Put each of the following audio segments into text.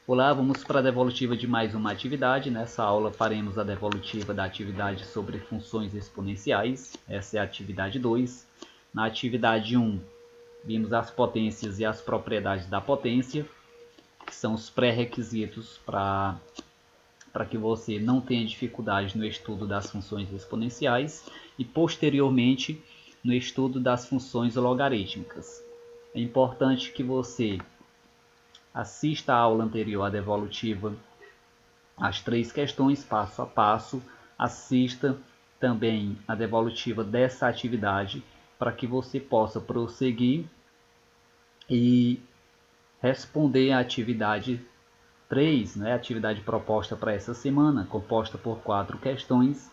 Olá, vamos para a devolutiva de mais uma atividade. Nessa aula faremos a devolutiva da atividade sobre funções exponenciais. Essa é a atividade 2. Na atividade 1, vimos as potências e as propriedades da potência, que são os pré-requisitos para que você não tenha dificuldade no estudo das funções exponenciais e, posteriormente, no estudo das funções logarítmicas. É importante que você assista a aula anterior à devolutiva, as 3 questões passo a passo. Assista também a devolutiva dessa atividade para que você possa prosseguir e responder a atividade 3, né, a atividade proposta para essa semana, composta por 4 questões,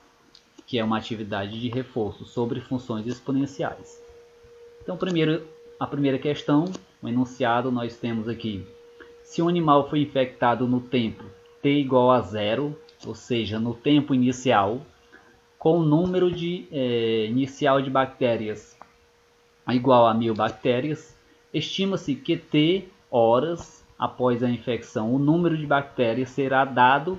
que é uma atividade de reforço sobre funções exponenciais. Então, a primeira questão, o enunciado, nós temos aqui: se um animal foi infectado no tempo t igual a 0, ou seja, no tempo inicial, com o número inicial de bactérias igual a 1000 bactérias, estima-se que t horas após a infecção, o número de bactérias será dado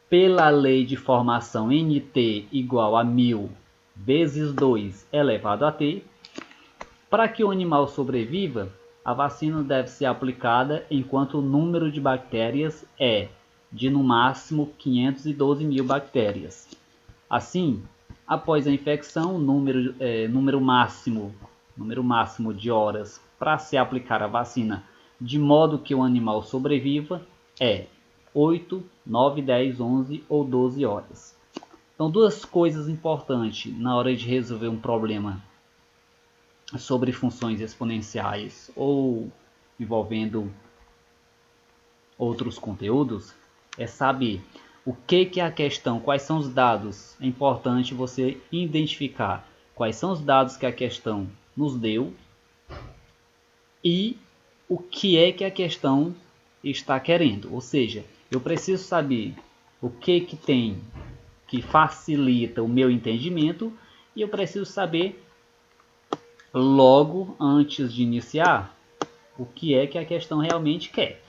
pela lei de formação Nt igual a 1000 vezes 2 elevado a t. Para que o animal sobreviva, a vacina deve ser aplicada enquanto o número de bactérias é de no máximo 512.000 bactérias. Assim, após a infecção, o número máximo de horas para se aplicar a vacina de modo que o animal sobreviva é 8, 9, 10, 11 ou 12 horas. Então, duas coisas importantes na hora de resolver um problema sobre funções exponenciais ou envolvendo outros conteúdos é saber o que é a questão, quais são os dados. É importante você identificar quais são os dados que a questão nos deu e o que é que a questão está querendo. Ou seja, eu preciso saber o que tem que facilita o meu entendimento e eu preciso saber logo antes de iniciar o que é que a questão realmente quer.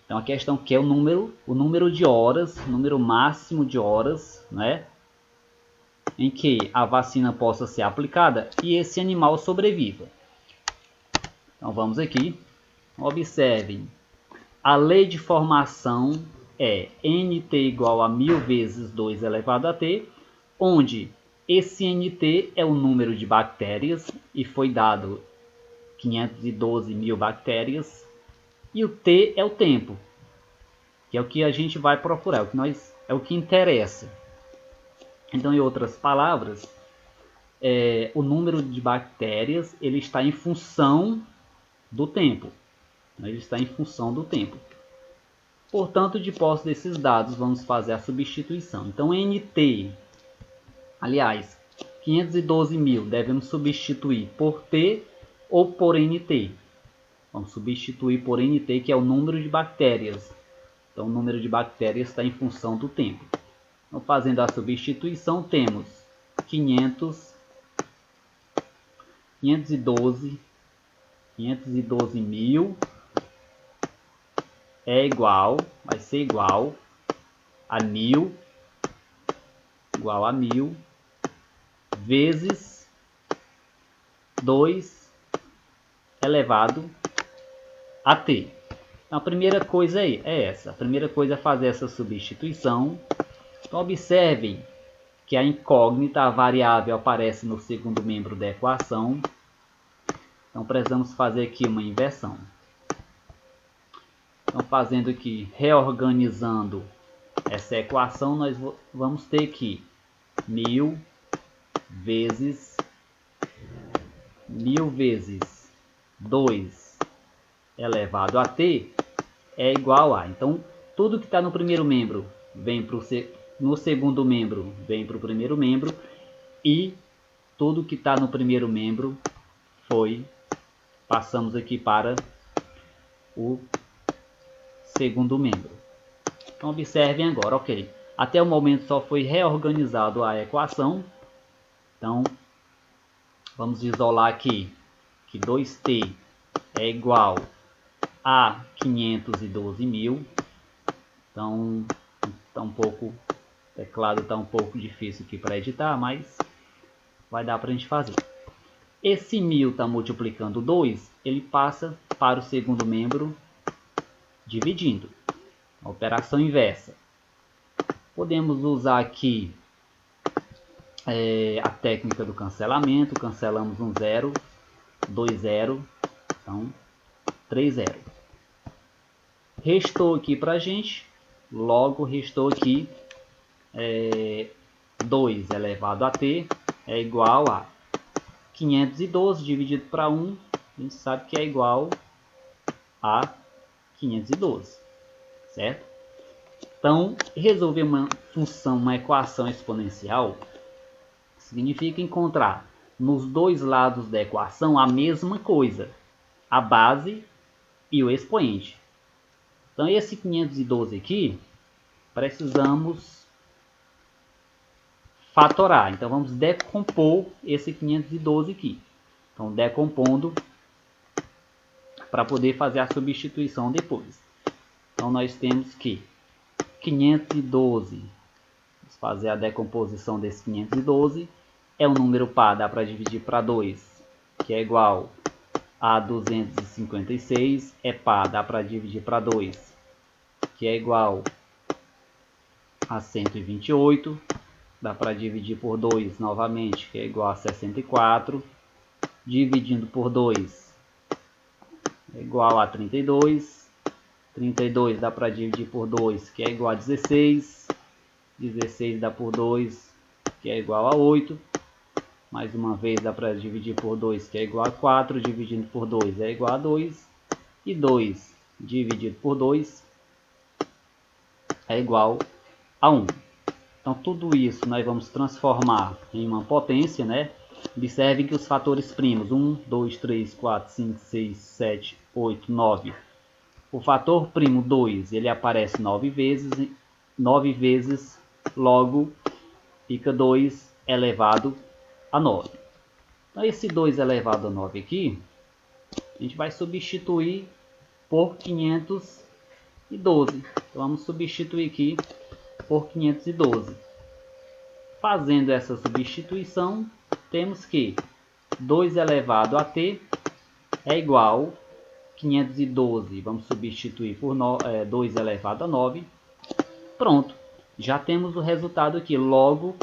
Então a questão quer o número de horas, o número máximo de horas, né, em que a vacina possa ser aplicada e esse animal sobreviva. Então vamos aqui, observem, a lei de formação é Nt igual a 1000 vezes 2 elevado a t, onde esse Nt é o número de bactérias e foi dado 512.000 bactérias, e o T é o tempo, que é o que a gente vai procurar, é o que interessa. Então, em outras palavras, o número de bactérias ele está em função do tempo. Ele está em função do tempo. Portanto, de posse desses dados, vamos fazer a substituição. Então, Nt, aliás, 512.000 devemos substituir por T ou por Nt. Vamos substituir por Nt, que é o número de bactérias. Então, o número de bactérias está em função do tempo. Então, fazendo a substituição, temos 512.000 vai ser igual a 1000, vezes 2 elevado a t. Então, a primeira coisa é essa. A primeira coisa é fazer essa substituição. Então, observem que a incógnita, a variável, aparece no segundo membro da equação. Então, precisamos fazer aqui uma inversão. Então, fazendo aqui, reorganizando essa equação, nós vamos ter aqui 1000 vezes 2 elevado a t é igual a. Então, tudo que está no primeiro membro vem para no segundo membro vem para o primeiro membro e tudo que está no primeiro membro passamos aqui para o segundo membro. Então, observem agora, ok. Até o momento só foi reorganizado a equação. Então, vamos isolar aqui que 2t é igual a 512.000 Então, o teclado está um pouco difícil aqui para editar, mas vai dar para a gente fazer. Esse 1000 está multiplicando 2, ele passa para o segundo membro dividindo. A operação inversa. Podemos usar aqui a técnica do cancelamento. Cancelamos um 0, 2 0, então 3 0. Restou aqui para a gente, logo restou aqui 2 elevado a t é igual a 512 dividido para 1, a gente sabe que é igual a 512, certo? Então, resolver uma função, uma equação exponencial, significa encontrar nos dois lados da equação a mesma coisa, a base e o expoente. Então, esse 512 aqui, precisamos fatorar. Então, vamos decompor esse 512 aqui. Então, decompondo para poder fazer a substituição depois. Então, nós temos que 512, vamos fazer a decomposição desse 512, é um número par, dá para dividir para 2, que é igual a 256, é par, dá para dividir para 2, que é igual a 128, dá para dividir por 2 novamente, que é igual a 64, dividindo por 2 é igual a 32, 32 dá para dividir por 2, que é igual a 16, 16 dá por 2, que é igual a 8, mais uma vez dá para dividir por 2, que é igual a 4, dividindo por 2 é igual a 2, e 2 dividido por 2 é igual a 1. Então tudo isso nós vamos transformar em uma potência, né? Observem que os fatores primos, 1, 2, 3, 4, 5, 6, 7, 8, 9. O fator primo 2, ele aparece 9 vezes, logo fica 2 elevado a 9. Então esse 2 elevado a 9 aqui, a gente vai substituir por 512. Então vamos substituir aqui por 512. Fazendo essa substituição, temos que 2 elevado a t é igual a 512, vamos substituir por 2 elevado a 9. Pronto, já temos o resultado aqui. Logo,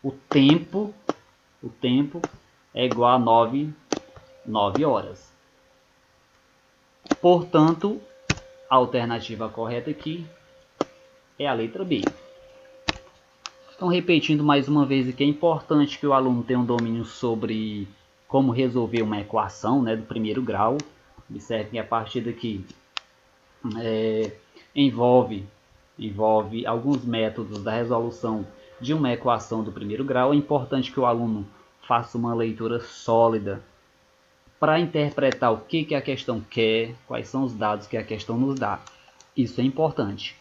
o tempo é igual a 9 horas. Portanto, a alternativa correta aqui é a letra B. Então, repetindo mais uma vez aqui, é importante que o aluno tenha um domínio sobre como resolver uma equação, né, do primeiro grau. Observe que a partir daqui envolve alguns métodos da resolução de uma equação do primeiro grau. É importante que o aluno faça uma leitura sólida para interpretar o que a questão quer, quais são os dados que a questão nos dá. Isso é importante.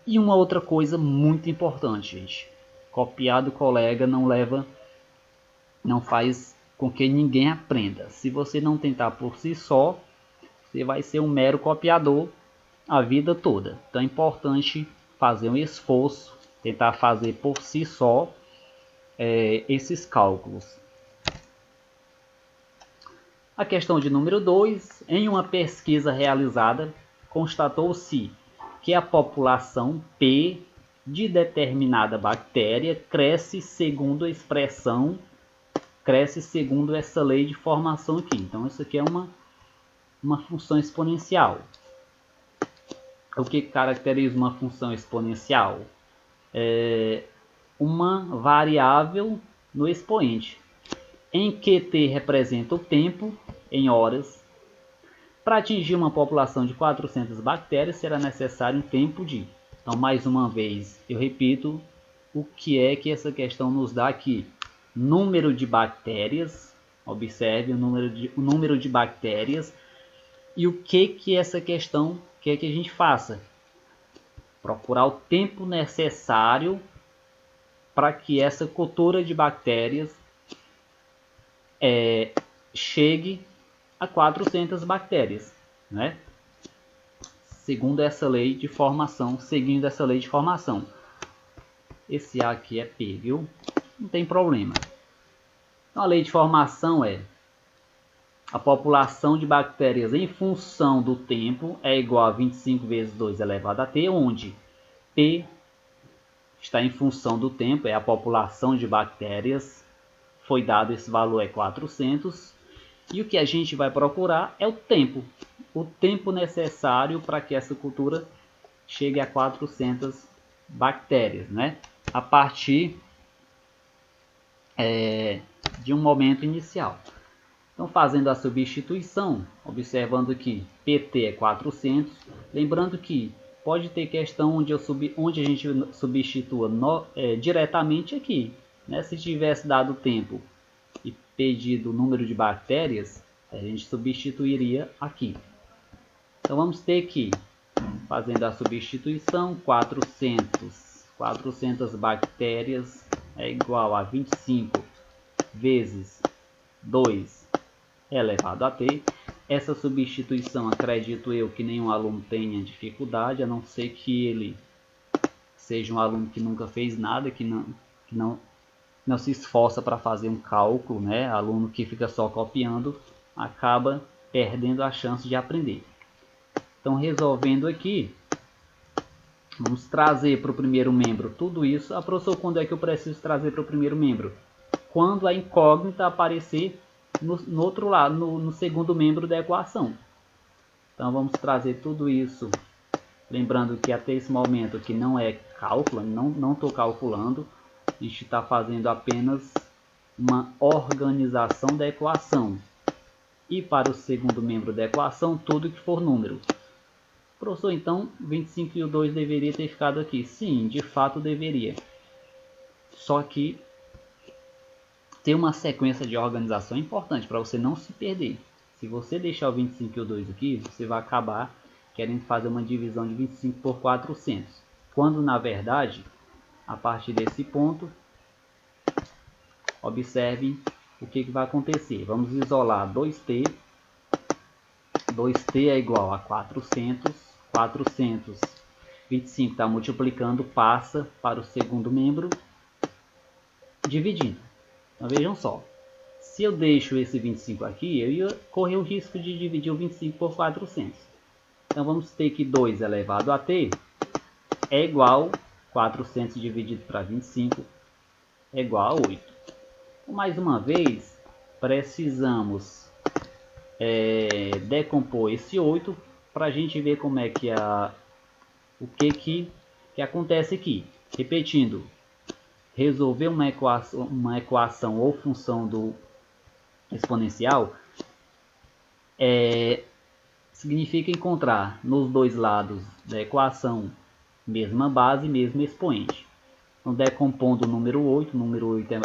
E uma outra coisa muito importante, gente. Copiar do colega não faz com que ninguém aprenda. Se você não tentar por si só, você vai ser um mero copiador a vida toda. Então é importante fazer um esforço, tentar fazer por si só esses cálculos. A questão de número 2. Em uma pesquisa realizada, constatou-se que a população P de determinada bactéria cresce segundo essa lei de formação aqui. Então, isso aqui é uma função exponencial. O que caracteriza uma função exponencial? Uma variável no expoente, em que t representa o tempo em horas. Para atingir uma população de 400 bactérias, será necessário um tempo de... Então, mais uma vez, eu repito o que é que essa questão nos dá aqui. Número de bactérias, observe o número de bactérias. E o que essa questão quer que a gente faça? Procurar o tempo necessário para que essa cultura de bactérias chegue a 400 bactérias, né? segundo essa lei de formação, seguindo essa lei de formação. Esse A aqui é P, viu? Não tem problema. Então, a lei de formação é a população de bactérias em função do tempo é igual a 25 vezes 2 elevado a T, onde P está em função do tempo, é a população de bactérias, foi dado esse valor é 400, e o que a gente vai procurar é o tempo necessário para que essa cultura chegue a 400 bactérias, né? A partir de um momento inicial. Então, fazendo a substituição, observando que PT é 400, lembrando que pode ter questão onde a gente substitua diretamente aqui, né? Se tivesse dado tempo e pedido o número de bactérias, a gente substituiria aqui. Então, vamos ter que, fazendo a substituição, 400 bactérias é igual a 25 vezes 2 elevado a T. Essa substituição, acredito eu que nenhum aluno tenha dificuldade, a não ser que ele seja um aluno que nunca fez nada, que não se esforça para fazer um cálculo, né? Aluno que fica só copiando acaba perdendo a chance de aprender. Então, resolvendo aqui, vamos trazer para o primeiro membro tudo isso. Professor, quando é que eu preciso trazer para o primeiro membro? Quando a incógnita aparecer no outro lado, no segundo membro da equação. Então, vamos trazer tudo isso. Lembrando que até esse momento aqui não é cálculo, não estou calculando. A gente está fazendo apenas uma organização da equação. E para o segundo membro da equação, tudo que for número. Professor, então 25 e o 2 deveria ter ficado aqui. Sim, de fato deveria. Só que ter uma sequência de organização é importante para você não se perder. Se você deixar o 25 e o 2 aqui, você vai acabar querendo fazer uma divisão de 25 por 400. Quando, na verdade, a partir desse ponto, observe o que vai acontecer. Vamos isolar 2T. 2T é igual a 400. 425 está multiplicando, passa para o segundo membro, dividindo. Então vejam só, se eu deixo esse 25 aqui, eu ia correr o risco de dividir o 25 por 400. Então vamos ter que 2 elevado a T é igual a 400 dividido para 25 é igual a 8. Então, mais uma vez, precisamos decompor esse 8 para a gente ver como é que o que acontece aqui. Repetindo, resolver uma equação ou função do exponencial significa encontrar nos dois lados da equação mesma base, mesmo expoente. Então, decompondo o número 8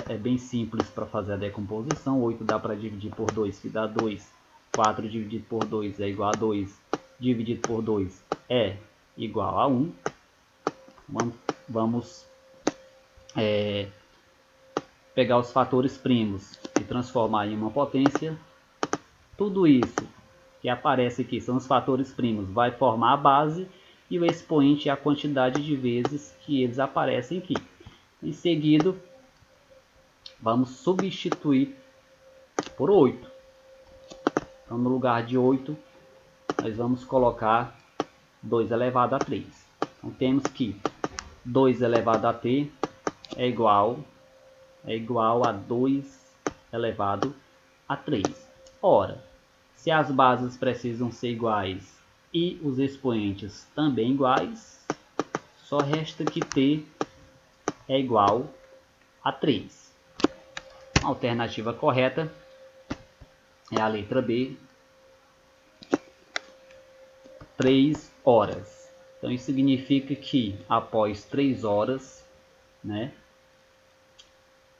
é bem simples para fazer a decomposição. 8 dá para dividir por 2, que dá 2. 4 dividido por 2 é igual a 2. Dividido por 2 é igual a 1. Vamos pegar os fatores primos e transformar em uma potência. Tudo isso que aparece aqui são os fatores primos, vai formar a base, e o expoente é a quantidade de vezes que eles aparecem aqui. Em seguida, vamos substituir por 8. Então, no lugar de 8, nós vamos colocar 2 elevado a 3. Então, temos que 2 elevado a t é igual a 2 elevado a 3. Ora, se as bases precisam ser iguais e os expoentes também iguais, só resta que t é igual a 3. A alternativa correta é a letra B, 3 horas. Então isso significa que após 3 horas, né,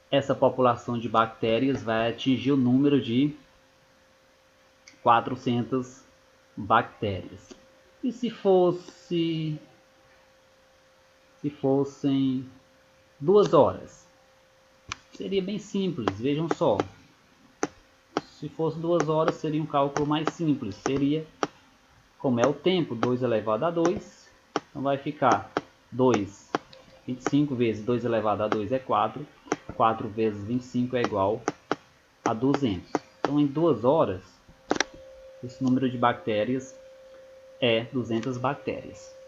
essa população de bactérias vai atingir o número de 400 bactérias. E se fossem 2 horas? Seria bem simples, vejam só. Se fosse 2 horas, seria um cálculo mais simples. Seria como é o tempo, 2 elevado a 2, então vai ficar 25 vezes 2 elevado a 2 é 4, 4 vezes 25 é igual a 200. Então, em 2 horas, esse número de bactérias é 200 bactérias.